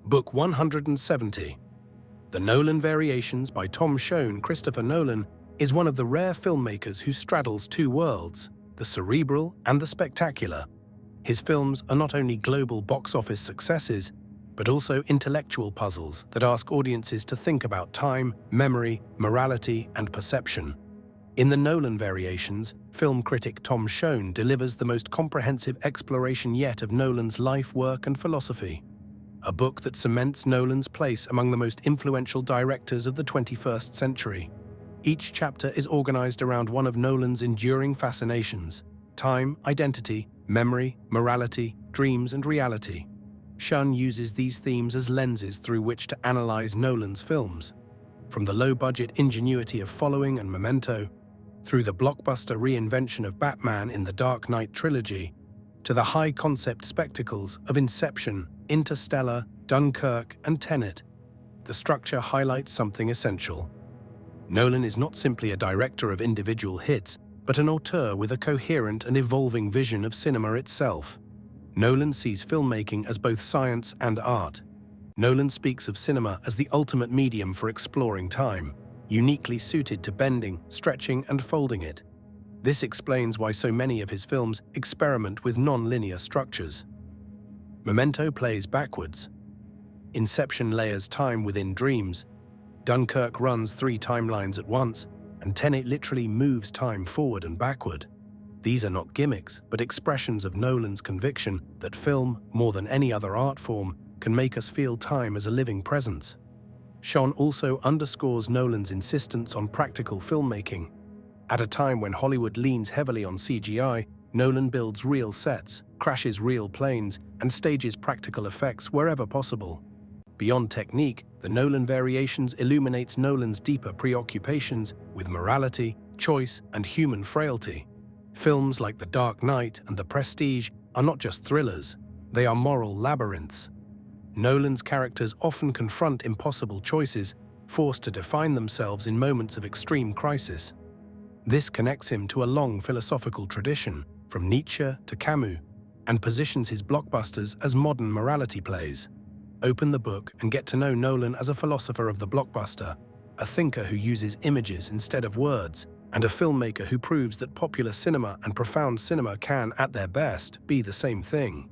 Book 170. The Nolan Variations by Tom Shone. Christopher Nolan is one of the rare filmmakers who straddles two worlds, the cerebral and the spectacular. His films are not only global box office successes, but also intellectual puzzles that ask audiences to think about time, memory, morality, and perception. In the Nolan Variations, film critic Tom Shone delivers the most comprehensive exploration yet of Nolan's life, work, and philosophy. A book that cements Nolan's place among the most influential directors of the 21st century. Each chapter is organized around one of Nolan's enduring fascinations: time, identity, memory, morality, dreams, and reality. Shone uses these themes as lenses through which to analyze Nolan's films. From the low-budget ingenuity of Following and Memento, through the blockbuster reinvention of Batman in the Dark Knight trilogy, to the high-concept spectacles of Inception, Interstellar, Dunkirk, and Tenet, the structure highlights something essential. Nolan is not simply a director of individual hits, but an auteur with a coherent and evolving vision of cinema itself. Nolan sees filmmaking as both science and art. Nolan speaks of cinema as the ultimate medium for exploring time, uniquely suited to bending, stretching, and folding it. This explains why so many of his films experiment with non-linear structures. Memento plays backwards. Inception layers time within dreams. Dunkirk runs 3 timelines at once, and Tenet literally moves time forward and backward. These are not gimmicks, but expressions of Nolan's conviction that film, more than any other art form, can make us feel time as a living presence. Shone also underscores Nolan's insistence on practical filmmaking. At a time when Hollywood leans heavily on CGI, Nolan builds real sets, crashes real planes, and stages practical effects wherever possible. Beyond technique, the Nolan Variations illuminates Nolan's deeper preoccupations with morality, choice, and human frailty. Films like The Dark Knight and The Prestige are not just thrillers, they are moral labyrinths. Nolan's characters often confront impossible choices, forced to define themselves in moments of extreme crisis. This connects him to a long philosophical tradition, from Nietzsche to Camus, and positions his blockbusters as modern morality plays. Open the book and get to know Nolan as a philosopher of the blockbuster, a thinker who uses images instead of words, and a filmmaker who proves that popular cinema and profound cinema can, at their best, be the same thing.